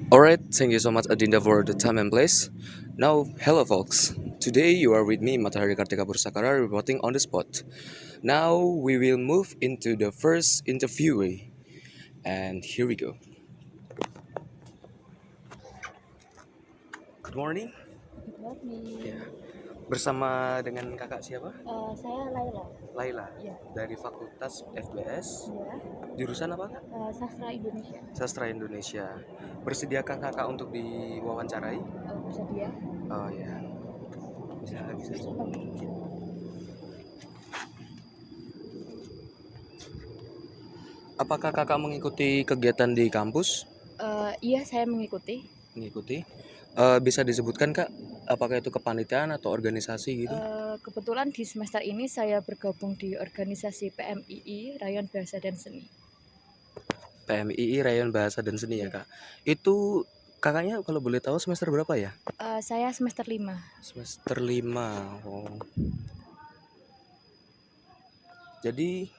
Alright, thank you so much Adinda for the time and place. Now, hello folks. Today you are with me Matahari Kartika Pursakara reporting on the spot. Now we will move into the first interviewee. And here we go. Good morning. Good morning. Ya, bersama dengan kakak siapa? Saya Laila. Laila. Ya, Dari Fakultas FBS. ya. Jurusan apa kak? Sastra Indonesia. Sastra Indonesia. Bersediakah kakak untuk diwawancarai? Bersedia? Oh ya, bisa. Oke. Apakah kakak mengikuti kegiatan di kampus? Iya, saya mengikuti. Mengikuti. Bisa disebutkan kak, apakah itu kepanitiaan atau organisasi gitu? Kebetulan di semester ini saya bergabung di organisasi PMII Rayon Bahasa dan Seni. PMII Rayon Bahasa dan Seni ya Iya. kak. Itu kakaknya kalau boleh tahu semester berapa ya? Saya semester 5. Semester 5. Oh. Jadi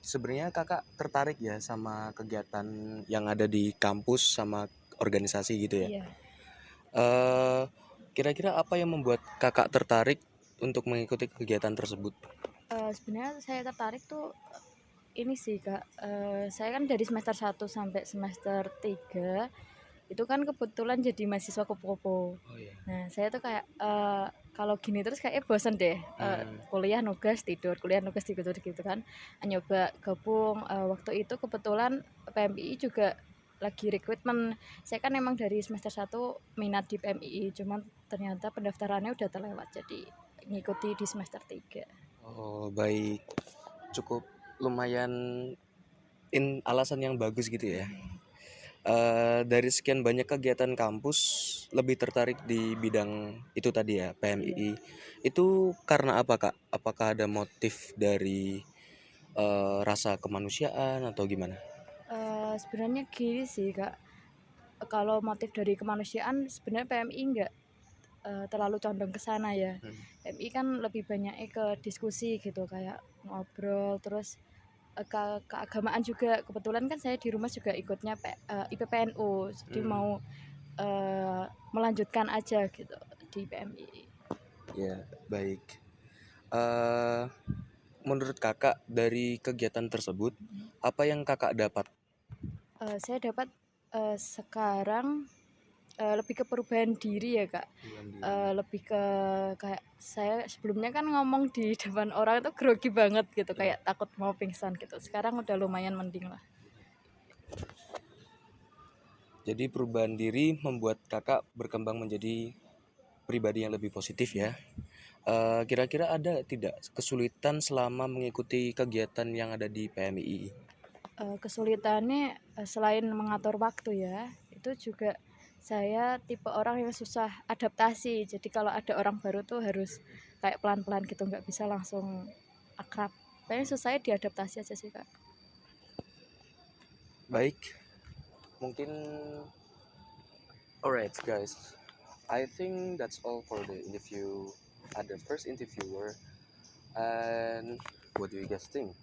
sebenarnya kakak tertarik ya sama kegiatan yang ada di kampus sama organisasi gitu ya? Iya. Eh, Kira-kira apa yang membuat kakak tertarik untuk mengikuti kegiatan tersebut? Sebenarnya saya tertarik tuh ini sih Kak. Saya kan dari semester 1 sampai semester 3 itu kan kebetulan jadi mahasiswa kupu-kupu. Oh iya. Nah, saya tuh kayak kalau gini terus kayaknya bosen deh. Kuliah nugas tidur, kuliah nugas tidur gitu kan. Nyoba gabung waktu itu kebetulan PMII juga lagi rekrutmen. Saya kan emang dari semester 1 minat di PMII, cuman ternyata pendaftarannya udah terlewat jadi ngikuti di semester 3. Oh baik, cukup lumayan alasan yang bagus gitu ya. Dari sekian banyak kegiatan kampus, lebih tertarik di bidang itu tadi ya, PMII. Itu karena apa kak? Apakah ada motif dari rasa kemanusiaan atau gimana? Sebenarnya gini sih Kak, kalau motif dari kemanusiaan sebenarnya PMI nggak terlalu condong ke sana ya. PMI kan lebih banyaknya ke diskusi gitu, kayak ngobrol, terus keagamaan juga. Kebetulan kan saya di rumah juga ikutnya IPPNU, jadi mau melanjutkan aja gitu di PMI. Ya baik. Eh Menurut kakak dari kegiatan tersebut, apa yang kakak dapat? Saya dapat sekarang lebih ke perubahan diri ya Kak. Lebih ke kayak saya sebelumnya kan ngomong di depan orang itu grogi banget gitu, kayak takut mau pingsan gitu. Sekarang udah lumayan mending lah. Jadi perubahan diri membuat kakak berkembang menjadi pribadi yang lebih positif ya. Kira-kira ada tidak kesulitan selama mengikuti kegiatan yang ada di PMII? Kesulitannya selain mengatur waktu ya, itu juga saya tipe orang yang susah adaptasi. Jadi kalau ada orang baru tuh harus kayak pelan-pelan gitu, nggak bisa langsung akrab. Kayaknya susahnya diadaptasi aja sih Kak. Baik, mungkin alright guys. I think that's all for the interview at the first interviewer. And what do you guys think?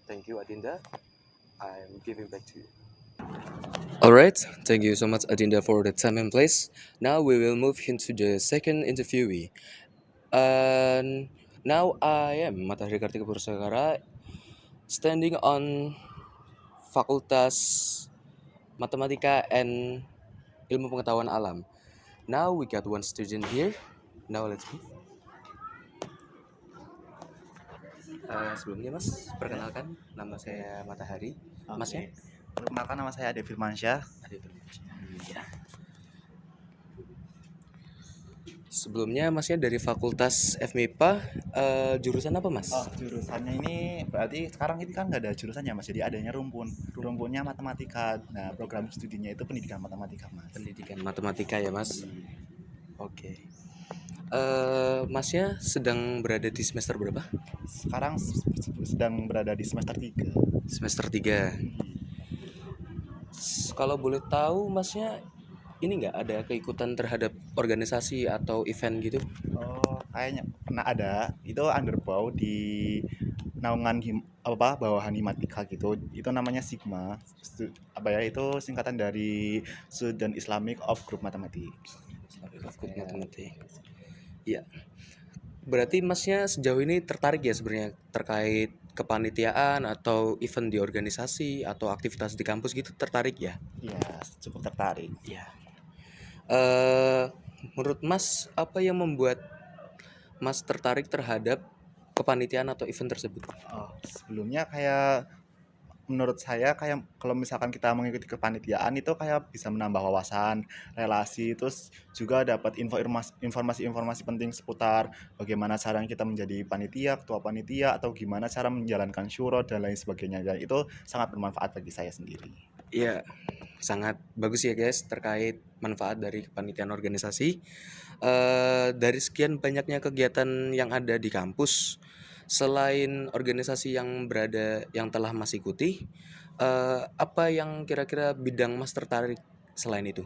Thank you, Adinda. I'm giving back to you. Alright, thank you so much, Adinda, for the time and place. Now we will move into the second interviewee. And now I am Matahari Kartika Pursakara, standing on Fakultas Matematika and Ilmu Pengetahuan Alam. Now we got one student here. Now let's move. Sebelumnya Mas, perkenalkan nama saya Matahari. Masnya? Perkenalkan, nama saya Ade Firmansyah. Iya. Sebelumnya Masnya dari Fakultas FMIPA, jurusan apa Mas? Jurusannya ini berarti sekarang ini kan nggak ada jurusannya Mas, jadi adanya rumpunnya matematika. Nah, program studinya itu pendidikan matematika Mas. Pendidikan matematika ya Mas. Oke. Masnya sedang berada di semester berapa? Sekarang sedang berada di semester 3. Semester 3. Kalau boleh tahu Masnya ini nggak ada keikutan terhadap organisasi atau event gitu? Kayaknya pernah ada, itu underbow di naungan bawahan Himatika gitu. Itu namanya Sigma. Itu singkatan dari Student Islamic of Group Mathematics. Good matematik. Iya. Berarti Masnya sejauh ini tertarik ya sebenarnya terkait kepanitiaan atau event di organisasi atau aktivitas di kampus gitu, tertarik ya? Iya, cukup tertarik. Iya. Eh, menurut Mas apa yang membuat Mas tertarik terhadap kepanitiaan atau event tersebut? Sebelumnya kayak menurut saya kayak kalau misalkan kita mengikuti kepanitiaan itu kayak bisa menambah wawasan, relasi, terus juga dapat informasi-informasi penting seputar bagaimana caranya kita menjadi panitia, ketua panitia, atau gimana cara menjalankan syuro dan lain sebagainya. Dan itu sangat bermanfaat bagi saya sendiri. Iya, sangat bagus ya guys terkait manfaat dari kepanitiaan organisasi. Dari sekian banyaknya kegiatan yang ada di kampus, selain organisasi yang telah Mas ikuti, apa yang kira-kira bidang Mas tertarik selain itu?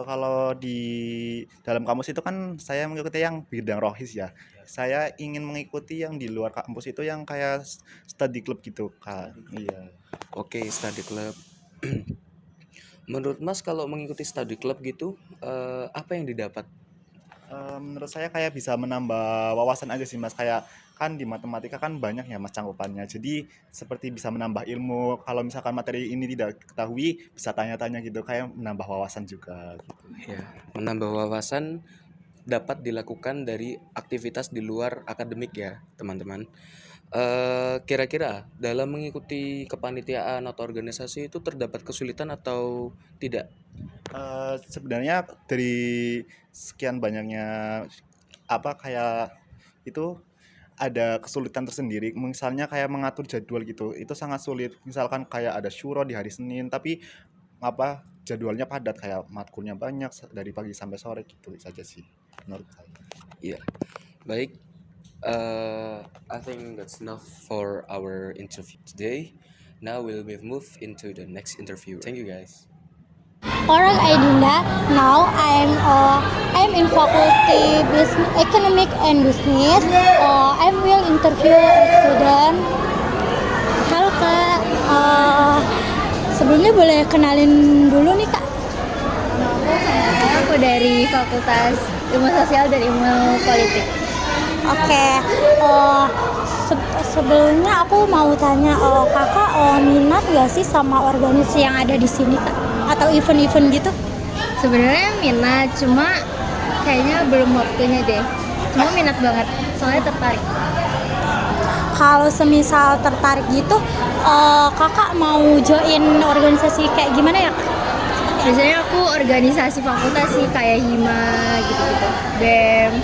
Kalau di dalam kampus itu kan saya mengikuti yang bidang rohis ya. Saya ingin mengikuti yang di luar kampus itu yang kayak study club gitu, Kak. Iya. Oke, study club. Menurut Mas kalau mengikuti study club gitu, apa yang didapat? Menurut saya kayak bisa menambah wawasan aja sih Mas, kayak kan di matematika kan banyak ya Mas cangkupannya. Jadi seperti bisa menambah ilmu, kalau misalkan materi ini tidak ketahui bisa tanya-tanya gitu, kayak menambah wawasan juga gitu. Ya, menambah wawasan dapat dilakukan dari aktivitas di luar akademik ya, teman-teman. Kira-kira dalam mengikuti kepanitiaan atau organisasi itu terdapat kesulitan atau tidak? Sebenarnya dari sekian banyaknya kayak itu ada kesulitan tersendiri, misalnya kayak mengatur jadwal gitu, itu sangat sulit. Misalkan kayak ada syuro di hari Senin, tapi jadwalnya padat, kayak matkulnya banyak dari pagi sampai sore gitu saja sih menurut saya. Iya, baik. I think that's enough for our interview today. Now we'll move into the next interview. Thank you guys. Orang Aidinda. Now I'm in faculty business, economic and business. I will interview a student. Halo Kak, sebelumnya boleh kenalin dulu nih Kak. Aku dari Fakultas Ilmu Sosial dan Ilmu Politik. Oke, sebelumnya aku mau tanya, kakak minat gak sih sama organisasi yang ada di sini Kak? Atau event-event gitu? Sebenarnya minat, cuma kayaknya belum waktunya deh. Cuma minat banget, soalnya tertarik. Kalau semisal tertarik gitu, kakak mau join organisasi kayak gimana ya Kak? Biasanya aku organisasi fakultas sih, kayak HIMA gitu-gitu, BEM.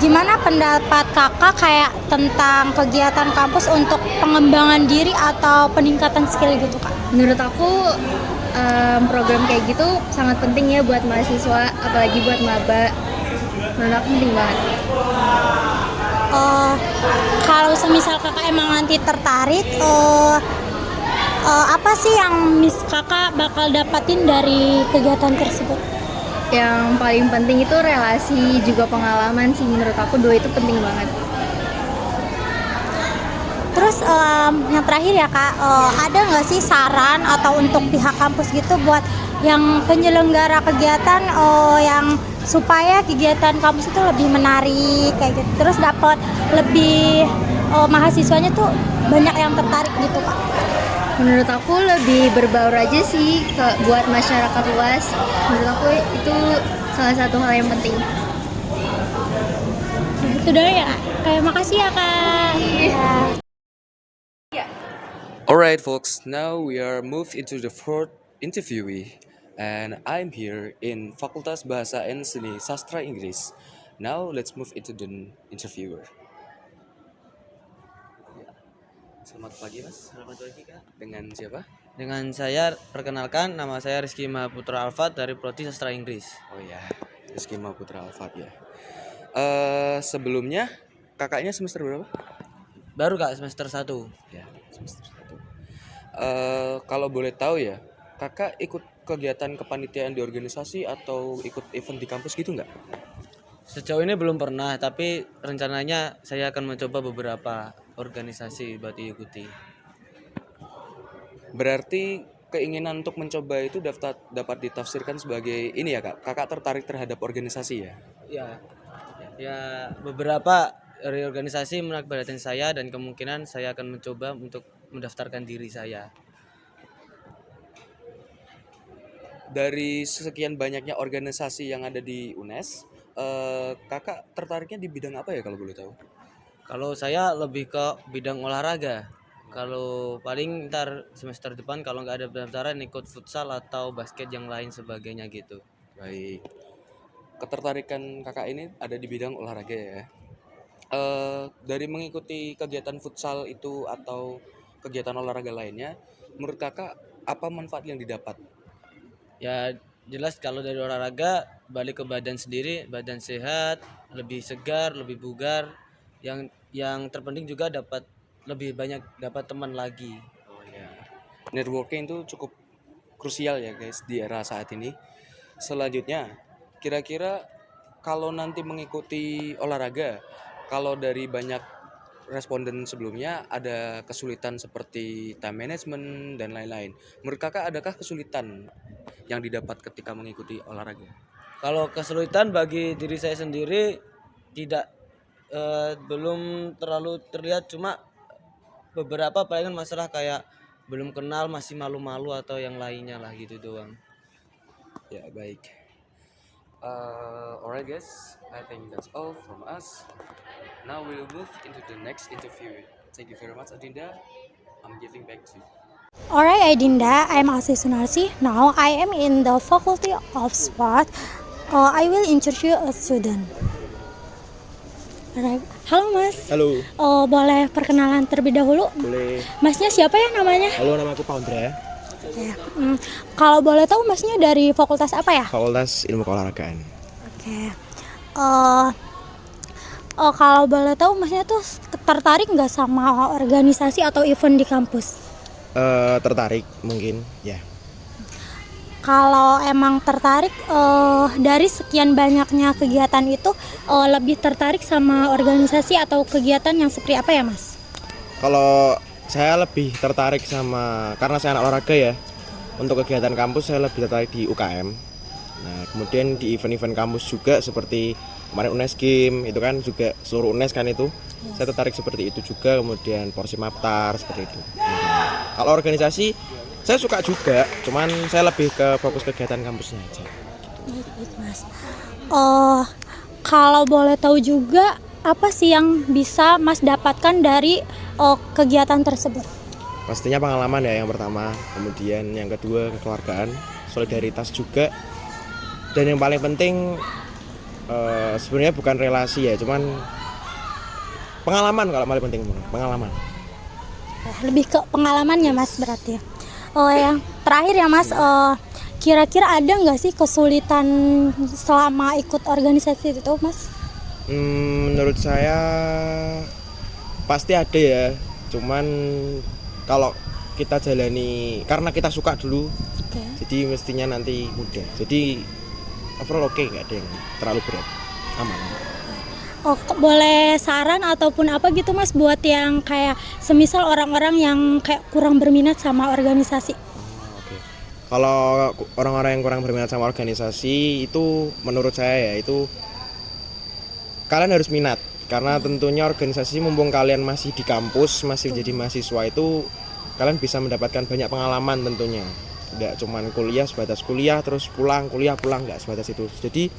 Gimana pendapat kakak kayak tentang kegiatan kampus untuk pengembangan diri atau peningkatan skill gitu Kak? Menurut aku program kayak gitu sangat penting ya buat mahasiswa, apalagi buat maba. Menurut aku penting banget. Kalau semisal kakak emang nanti tertarik, apa sih yang kakak bakal dapatin dari kegiatan tersebut? Yang paling penting itu relasi, juga pengalaman sih, menurut aku dua itu penting banget. Terus yang terakhir ya Kak, ada nggak sih saran atau untuk pihak kampus gitu buat yang penyelenggara kegiatan yang supaya kegiatan kampus itu lebih menarik kayak gitu, terus dapat lebih mahasiswanya tuh banyak yang tertarik gitu Kak? Menurut aku lebih berbaur aja sih buat masyarakat luas. Menurut aku itu salah satu hal yang penting. Itu doang ya Kak. Kayak makasih ya Kak. Ya. Alright, folks. Now we are moved into the fourth interviewee, and I'm here in Fakultas Bahasa and Seni Sastra Inggris. Now let's move into the interviewer. Selamat pagi Mas. Selamat pagi Kak. Dengan siapa? Dengan saya, perkenalkan nama saya Rizky Mahaputra Alfat dari Prodi Sastra Inggris. Oh ya, Rizky Mahaputra Alfat ya. Sebelumnya kakaknya semester berapa? Baru Kak, semester 1. Ya, semester 1. Kalau boleh tahu ya, kakak ikut kegiatan kepanitiaan di organisasi atau ikut event di kampus gitu nggak? Sejauh ini belum pernah, tapi rencananya saya akan mencoba beberapa organisasi buat diikuti. Berarti keinginan untuk mencoba itu dapat ditafsirkan sebagai ini ya kak, kakak tertarik terhadap organisasi ya? Ya, ya beberapa dari organisasi menarik perhatian saya dan kemungkinan saya akan mencoba untuk mendaftarkan diri saya. Dari sekian banyaknya organisasi yang ada di UNES, kakak tertariknya di bidang apa ya kalau boleh tahu? Kalau saya lebih ke bidang olahraga. Kalau paling ntar semester depan kalau nggak ada pendaftaran ikut futsal atau basket yang lain sebagainya gitu. Baik, ketertarikan kakak ini ada di bidang olahraga ya. Dari mengikuti kegiatan futsal itu atau kegiatan olahraga lainnya, menurut kakak apa manfaat yang didapat? Ya jelas kalau dari olahraga balik ke badan sendiri, badan sehat, lebih segar, lebih bugar. Yang terpenting juga dapat lebih banyak dapat teman lagi. Oh ya, networking itu cukup krusial ya guys di era saat ini. Selanjutnya, kira-kira kalau nanti mengikuti olahraga, kalau dari banyak responden sebelumnya ada kesulitan seperti time management dan lain-lain. Menurut kakak adakah kesulitan yang didapat ketika mengikuti olahraga? Kalau kesulitan bagi diri saya sendiri tidak belum terlalu terlihat, cuma beberapa palingan masalah kayak belum kenal, masih malu-malu atau yang lainnya lah gitu doang. Ya baik. Alright guys, I think that's all from us. Now we'll move into the next interview. Thank you very much Adinda. I'm giving back to you. Alright, Adinda, I'm Asih Sunarsi. Now I am in the Faculty of Sport. I will interview a student. Alright. Halo Mas. Halo, Boleh perkenalan terlebih dahulu? boleh. Masnya siapa ya namanya? Halo, nama aku Paundra, Ya. Kalau boleh tahu Masnya dari fakultas apa ya? Fakultas Ilmu Keolahragaan. Oke. Kalau boleh tahu Masnya tuh tertarik nggak sama organisasi atau event di kampus? Tertarik mungkin, ya. Kalau emang tertarik, dari sekian banyaknya kegiatan itu, lebih tertarik sama organisasi atau kegiatan yang seperti apa ya Mas? Kalau saya lebih tertarik karena saya anak olahraga ya. Untuk kegiatan kampus saya lebih tertarik di UKM. Nah, kemudian di event-event kampus juga seperti kemarin UNES Game itu kan juga seluruh UNES kan itu. Saya tertarik seperti itu juga, kemudian Porsi Maptar seperti itu. Kalau organisasi saya suka juga, cuman saya lebih ke fokus kegiatan kampusnya aja. Baik, Mas. Kalau boleh tahu juga apa sih yang bisa Mas dapatkan dari kegiatan tersebut? Pastinya pengalaman ya yang pertama, kemudian yang kedua kekeluargaan, solidaritas juga, dan yang paling penting sebenarnya bukan relasi ya, cuman pengalaman. Kalau paling penting pengalaman. Lebih ke pengalamannya Mas berarti ya. Yang terakhir ya Mas, kira-kira ada nggak sih kesulitan selama ikut organisasi itu Mas? Menurut saya pasti ada ya, cuman kalau kita jalani karena kita suka dulu, jadi mestinya nanti mudah. Jadi overall oke, nggak ada yang terlalu berat, aman. Boleh saran ataupun apa gitu Mas buat yang kayak semisal orang-orang yang kayak kurang berminat sama organisasi? Oke. Kalau orang-orang yang kurang berminat sama organisasi itu menurut saya ya itu kalian harus minat, karena tentunya organisasi mumpung kalian masih di kampus, masih jadi mahasiswa itu kalian bisa mendapatkan banyak pengalaman tentunya. Tidak cuman kuliah sebatas kuliah terus pulang, kuliah pulang, nggak sebatas itu. Jadi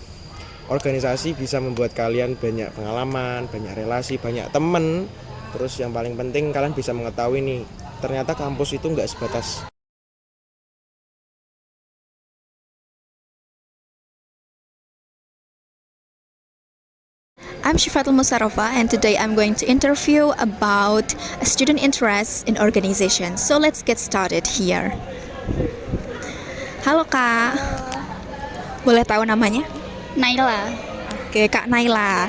organisasi bisa membuat kalian banyak pengalaman, banyak relasi, banyak temen. Terus yang paling penting kalian bisa mengetahui nih, ternyata kampus itu nggak sebatas. I'm Shifatul Musarova, and today I'm going to interview about a student interest in organization. So let's get started here. Halo Kak, boleh tahu namanya? Naila. Oke, Kak Naila.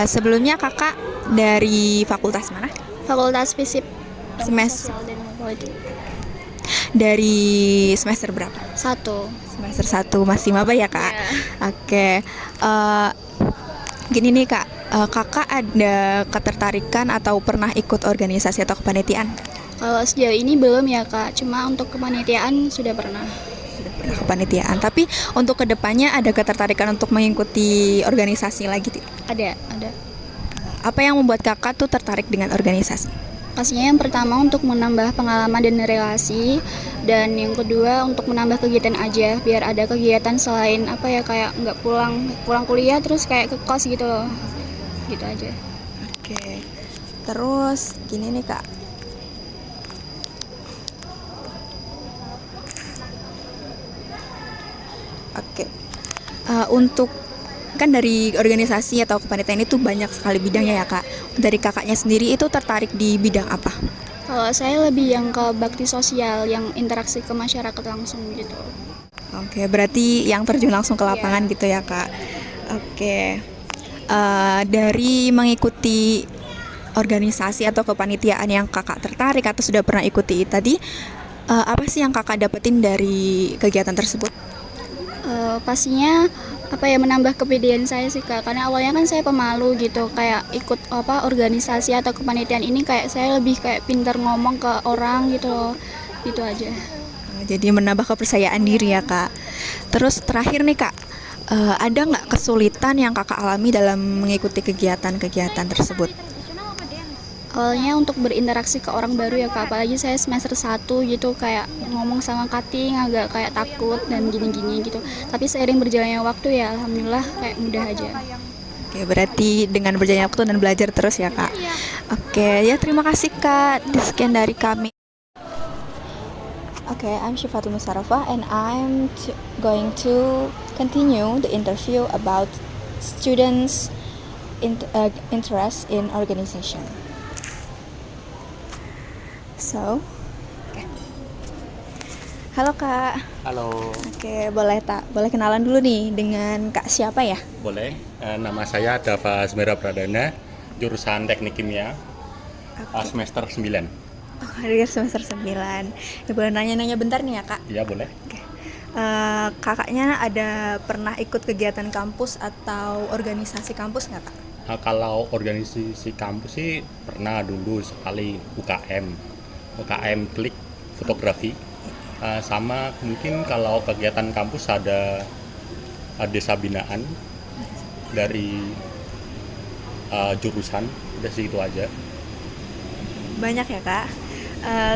Sebelumnya Kakak dari fakultas mana? Fakultas Fisip. Semester Sosial dan Politik. dari semester berapa? 1. Semester 1, masih maba ya Kak? Iya. Oke. gini nih Kak, Kakak ada ketertarikan atau pernah ikut organisasi atau kepanitiaan? Kalau sejauh ini belum ya Kak, cuma untuk kepanitiaan sudah pernah. Sudah pernah kepanitiaan, tapi untuk kedepannya ada ketertarikan untuk mengikuti organisasi lagi tidak? Ada. Apa yang membuat Kakak tuh tertarik dengan organisasi? Pastinya yang pertama untuk menambah pengalaman dan relasi, dan yang kedua untuk menambah kegiatan aja, biar ada kegiatan selain apa ya, kayak nggak pulang kuliah terus kayak ke kos gitu loh, gitu aja. Oke, terus gini nih Kak, oke, untuk kan dari organisasi atau kepanitiaan itu banyak sekali bidangnya ya Kak. Dari Kakaknya sendiri itu tertarik di bidang apa? Kalau saya lebih yang ke bakti sosial, yang interaksi ke masyarakat langsung gitu. Oke, berarti yang terjun langsung ke lapangan Iya. gitu ya Kak. Oke, dari mengikuti organisasi atau kepanitiaan yang Kakak tertarik atau sudah pernah ikuti tadi, apa sih yang Kakak dapetin dari kegiatan tersebut? Pastinya apa ya, menambah kepedean saya sih Kak, karena awalnya kan saya pemalu gitu, kayak ikut apa organisasi atau kepanitiaan ini kayak saya lebih kayak pintar ngomong ke orang gitu loh, gitu aja. Jadi menambah kepercayaan diri ya Kak. Terus terakhir nih Kak, ada nggak kesulitan yang Kakak alami dalam mengikuti kegiatan-kegiatan tersebut? Awalnya untuk berinteraksi ke orang baru ya Kak, apalagi saya semester 1 gitu, kayak ngomong sama cutting agak kayak takut dan gini-gini gitu. Tapi seiring berjalannya waktu ya alhamdulillah kayak mudah aja. Oke, berarti dengan berjalannya waktu dan belajar terus ya Kak. Oke, ya terima kasih Kak. Sekian dari kami. Okay, I'm Syifatul Musarafah and I'm going to continue the interview about students' interest in organization. So, halo Kak. Halo, Oke, boleh kenalan dulu nih dengan Kak siapa ya? boleh. Nama saya Dava Asmera Pradana, jurusan Teknik Kimia, semester 9. Oh, dari semester 9. Ya, boleh nanya-nanya bentar nih ya Kak? Iya, boleh. Kakaknya ada pernah ikut kegiatan kampus atau organisasi kampus nggak Kak? Kalau organisasi kampus sih pernah dulu sekali UKM Klik Fotografi. Sama mungkin kalau kegiatan kampus ada desa binaan dari jurusan, udah sih itu aja. Banyak ya Kak.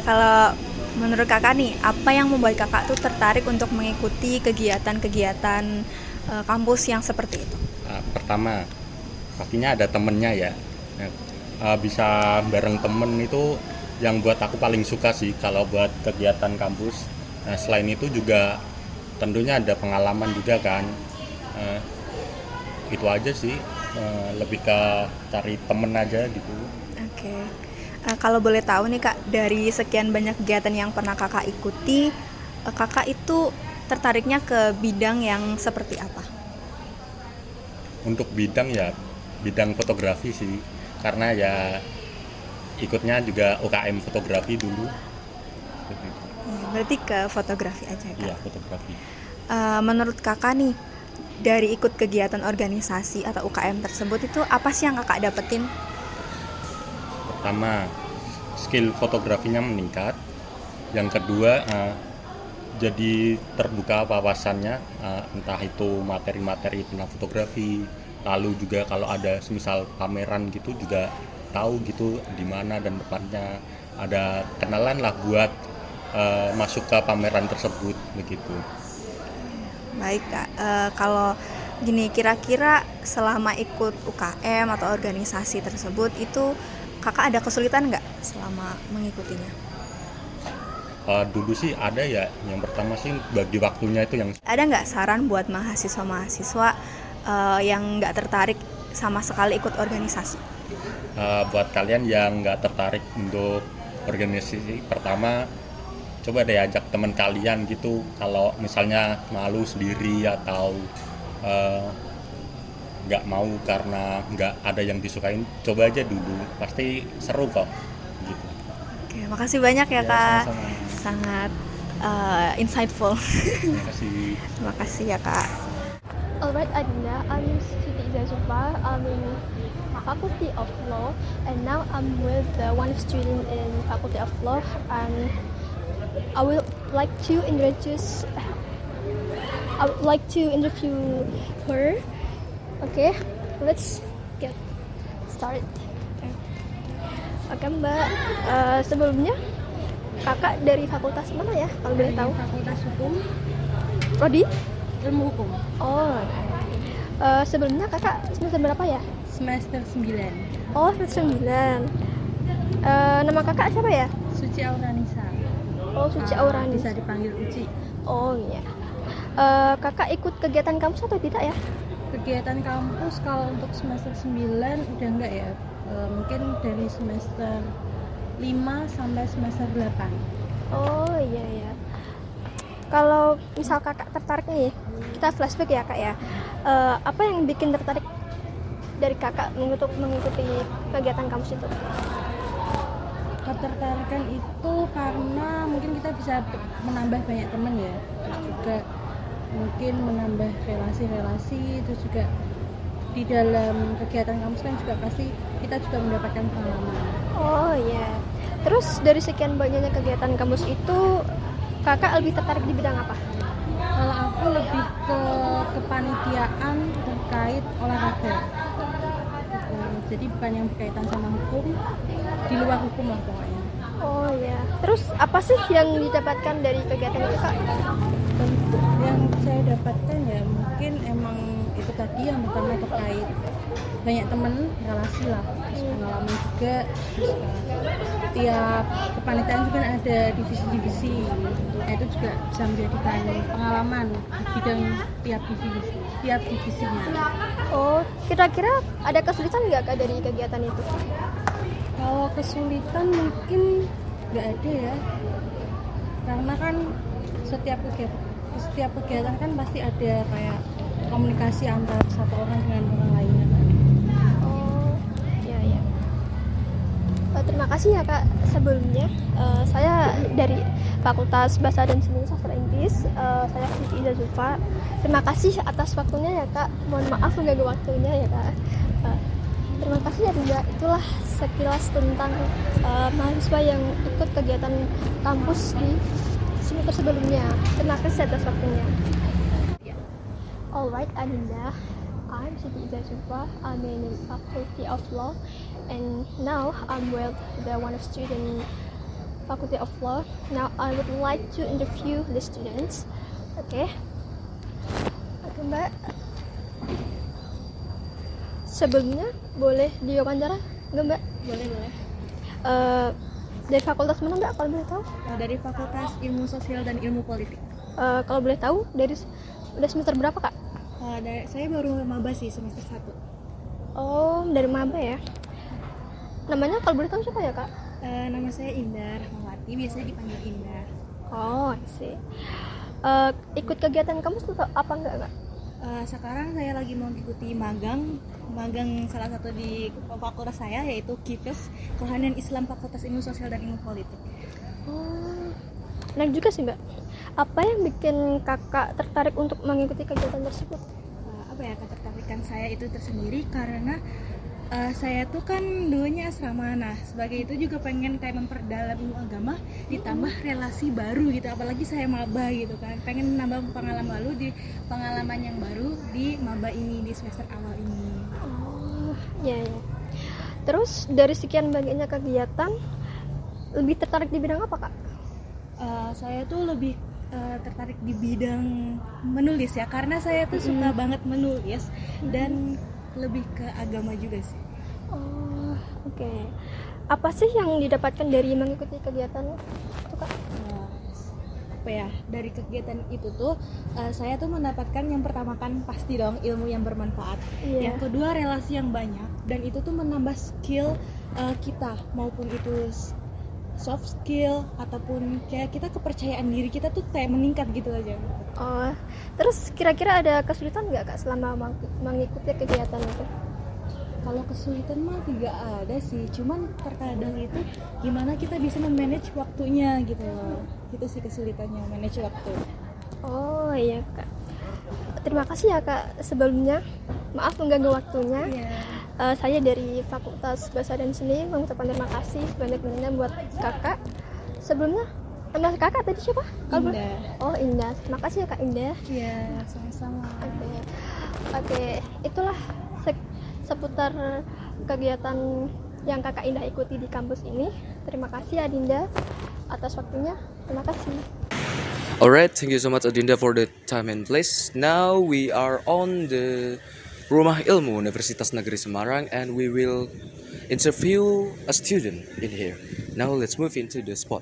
Kalau menurut Kakak nih, apa yang membuat Kakak tuh tertarik untuk mengikuti kegiatan-kegiatan kampus yang seperti itu? Pertama, pastinya ada temennya ya. Bisa bareng temen itu yang buat aku paling suka sih kalau buat kegiatan kampus. Selain itu juga tentunya ada pengalaman juga kan. Itu aja sih, lebih ke cari temen aja gitu. Oke. Kalau boleh tahu nih Kak, dari sekian banyak kegiatan yang pernah Kakak ikuti, Kakak itu tertariknya ke bidang yang seperti apa? Untuk bidang ya bidang fotografi sih, karena ya ikutnya juga UKM fotografi dulu. Berarti ke fotografi aja Kak? Iya, fotografi. Menurut Kakak nih, dari ikut kegiatan organisasi atau UKM tersebut itu apa sih yang Kakak dapetin? Pertama, skill fotografinya meningkat. Yang kedua, jadi terbuka wawasannya, entah itu materi-materi tentang fotografi. Lalu juga kalau ada semisal pameran gitu juga tahu gitu di mana dan tempatnya. Ada kenalan lah buat masuk ke pameran tersebut begitu. Baik Kak, kalau gini, kira-kira selama ikut UKM atau organisasi tersebut itu Kakak ada kesulitan nggak selama mengikutinya? Dulu sih ada ya, yang pertama sih bagi waktunya itu yang Ada nggak saran buat mahasiswa-mahasiswa yang nggak tertarik sama sekali ikut organisasi? buat kalian yang nggak tertarik untuk organisasi, pertama coba deh ajak teman kalian gitu. Kalau misalnya malu sendiri atau nggak mau karena nggak ada yang disukain, coba aja dulu, pasti seru kok gitu. Oke, makasih banyak ya Kak, sama-sama. sangat insightful. Terima kasih. Terima kasih ya Kak. Alright, Adinda, I'm Siti Zazufar. I'm in Faculty of Law, and now I'm with one student in Faculty of Law, and I would like to introduce. I would like to interview her. Okay, let's get started. Oke Mbak, sebelumnya kakak dari fakultas mana ya kalau boleh tahu? Fakultas Hukum, Prodi? Ilmu Hukum. Oh, sebelumnya kakak semester berapa ya? Semester 9. Oh, semester 9. Nama kakak siapa ya? Suci Auranisa. Oh, Suci Aurani. Bisa dipanggil Uci. Oh iya. Kakak ikut kegiatan kampus atau tidak ya? Kegiatan kampus kalau untuk semester 9 udah enggak ya. Mungkin dari semester 5 sampai semester 8. Oh iya ya. Kalau misal kakak tertarik nih, kita flashback ya kak ya. Apa yang bikin tertarik dari kakak untuk mengikuti kegiatan kampus itu? Ketertarikan itu karena mungkin kita bisa menambah banyak teman ya, terus juga mungkin menambah relasi-relasi, terus juga di dalam kegiatan kampus kan juga pasti kita juga mendapatkan pengalaman. Oh iya. Terus dari sekian banyaknya kegiatan kampus itu kakak lebih tertarik di bidang apa? Kalau aku lebih ke kepanitiaan terkait olahraga. Jadi bukan yang berkaitan sama hukum, di luar hukum lah pokoknya. Oh iya. Terus apa sih yang didapatkan dari kegiatan itu kak? Yang saya dapatkan ya mungkin emang itu tadi yang pertama terkait banyak temen, relasi lah, terus pengalaman juga, terus tiap kepanitiaan juga ada divisi-divisi, nah itu juga bisa menjadikan pengalaman di bidang tiap divisinya. Oh, kira-kira ada kesulitan nggak kak dari kegiatan itu? Kalau kesulitan mungkin nggak ada ya, karena kan setiap kegiatan kan pasti ada kayak komunikasi antara satu orang dengan orang lainnya. Oh, iya ya. Terima kasih ya kak sebelumnya. Saya dari Fakultas Bahasa dan Seni Sastra Inggris. Saya Siti Zazufar. Terima kasih atas waktunya ya kak. Mohon maaf mengganggu waktunya ya kak. Terima kasih ya juga. Itulah sekilas tentang mahasiswa yang ikut kegiatan kampus di semester sebelumnya. Terima kasih atas waktunya. Alright, Adinda. I'm Siti Zazufar. I'm in the Faculty of Law, and now I'm with the one of student Faculty of Law. Now I would like to interview the students. Okay. Oke Mbak. Sebelumnya boleh diwawancara nggak Mbak? Boleh. Dari fakultas mana Mbak kalau boleh tahu? Dari Fakultas Ilmu Sosial dan Ilmu Politik. Kalau boleh tahu dari udah semester berapa kak? Saya baru maba sih, semester 1. Oh, dari maba ya. Namanya kalau boleh tahu siapa ya kak? Nama saya Indah Rahmawati, biasanya dipanggil Indah. Oh, I see. Ikut kegiatan kampus tuh apa enggak kak? Sekarang saya lagi mau mengikuti magang salah satu di fakultas saya, yaitu KIFES, Kerohanian Islam Fakultas Ilmu Sosial dan Ilmu Politik. Oh, menarik juga sih Mbak. Apa yang bikin kakak tertarik untuk mengikuti kegiatan tersebut? Ketertarikan saya itu tersendiri karena saya tuh kan dulunya asrama, nah sebagai itu juga pengen kayak memperdalam ilmu agama ditambah relasi baru gitu, apalagi saya maba gitu kan, pengen menambah pengalaman yang baru di maba ini, di semester awal ini. Oh, ya. Terus dari sekian banyaknya kegiatan, lebih tertarik di bidang apa kak? Saya tuh lebih tertarik di bidang menulis ya, karena saya tuh suka banget menulis dan lebih ke agama juga sih. Oh, oke. Apa sih yang didapatkan dari mengikuti kegiatan itu kak? Dari kegiatan itu tuh saya tuh mendapatkan yang pertama kan pasti dong ilmu yang bermanfaat. Yeah. Yang kedua relasi yang banyak, dan itu tuh menambah skill kita, maupun itu soft skill ataupun kayak kita kepercayaan diri kita tuh kayak meningkat gitu aja. Oh, terus kira-kira ada kesulitan nggak kak selama mengikuti kegiatan itu? Kalau kesulitan mah tidak ada sih, cuman terkadang itu gimana kita bisa memanage waktunya gitu loh. Itu sih kesulitannya, manage waktu. Oh iya kak. terima kasih ya Kak sebelumnya. Maaf mengganggu waktunya. Saya dari Fakultas Bahasa dan Seni mengucapkan terima kasih sebanyak-banyaknya buat Kakak. Sebelumnya nama Kakak tadi siapa? Indah. Oh Indah. Terima kasih ya Kak Indah. Iya, sama-sama. Oke, itulah seputar kegiatan yang Kakak Indah ikuti di kampus ini. Terima kasih Adinda atas waktunya. Terima kasih. Alright, thank you so much Adinda for the time and place. Now we are on the Rumah Ilmu Universitas Negeri Semarang and we will interview a student in here. Now let's move into the spot.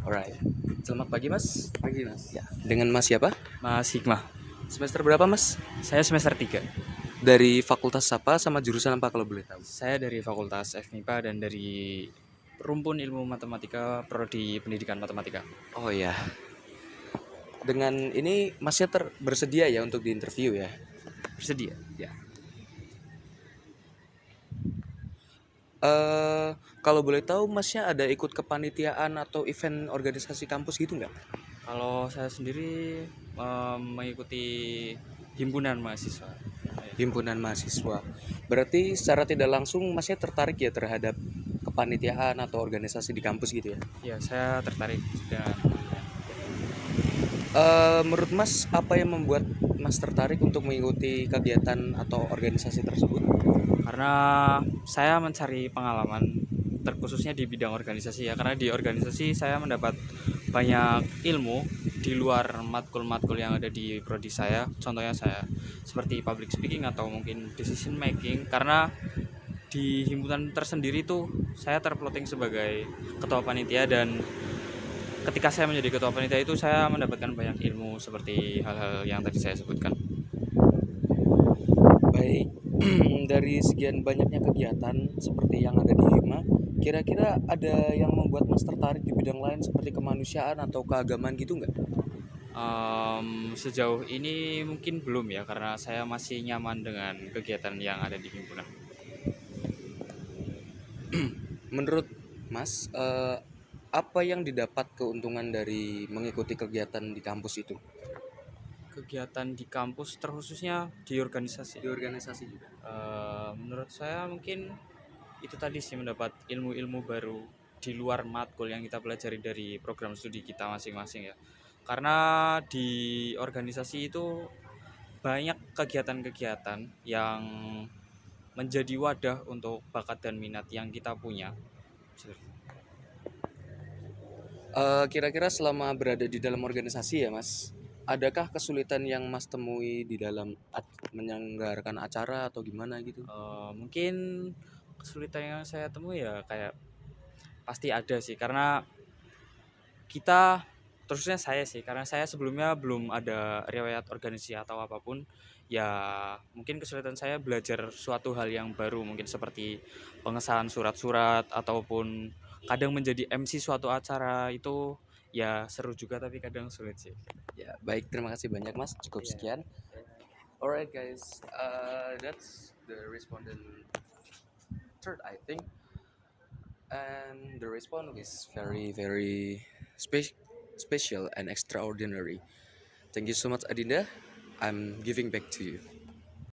Alright, selamat pagi Mas. Pagi Mas. Ya, dengan Mas siapa? Mas Hikmah. Semester berapa Mas? Saya semester 3. Dari fakultas apa sama jurusan apa kalau boleh tahu? Saya dari Fakultas FMIPA dan dari Rumpun Ilmu Matematika Prodi Pendidikan Matematika. Oh ya. Dengan ini Masnya bersedia ya untuk diinterview ya? Bersedia? Ya. Kalau boleh tahu Masnya ada ikut kepanitiaan atau event organisasi kampus gitu nggak? Kalau saya sendiri mengikuti himpunan mahasiswa. Himpunan mahasiswa. Berarti secara tidak langsung Masnya tertarik ya terhadap kepanitiaan atau organisasi di kampus gitu ya? Ya, saya tertarik dengan Menurut Mas, apa yang membuat Mas tertarik untuk mengikuti kegiatan atau organisasi tersebut? karena saya mencari pengalaman terkhususnya di bidang organisasi ya, karena di organisasi saya mendapat banyak ilmu di luar matkul-matkul yang ada di prodi saya. Contohnya saya seperti public speaking atau mungkin decision making, karena di himpunan tersendiri tuh saya terploting sebagai ketua panitia, dan ketika saya menjadi ketua panitia itu saya mendapatkan banyak ilmu seperti hal-hal yang tadi saya sebutkan. Baik, dari sekian banyaknya kegiatan seperti yang ada di Hima, kira-kira ada yang membuat Mas tertarik di bidang lain seperti kemanusiaan atau keagamaan gitu nggak? Sejauh ini mungkin belum ya, karena saya masih nyaman dengan kegiatan yang ada di himpunan. Menurut Mas, apa yang didapat keuntungan dari mengikuti kegiatan di kampus itu? Kegiatan di kampus terkhususnya di organisasi. Di organisasi juga. Menurut saya mungkin itu tadi sih, mendapat ilmu-ilmu baru di luar matkul yang kita pelajari dari program studi kita masing-masing ya. Karena di organisasi itu banyak kegiatan-kegiatan yang menjadi wadah untuk bakat dan minat yang kita punya. Kira-kira selama berada di dalam organisasi ya Mas, adakah kesulitan yang Mas temui di dalam menyelenggarakan acara atau gimana gitu? Mungkin kesulitan yang saya temui ya kayak pasti ada sih, karena kita, terusnya saya sih, karena saya sebelumnya belum ada riwayat organisasi atau apapun ya. Mungkin kesulitan saya belajar suatu hal yang baru, mungkin seperti pengesahan surat-surat ataupun kadang menjadi MC suatu acara. Itu ya seru juga tapi kadang sulit sih. Ya, baik, terima kasih banyak Mas. Cukup sekian. Alright guys, that's the respondent third I think, and the response is very special and extraordinary. Thank you so much Adinda. I'm giving back to you.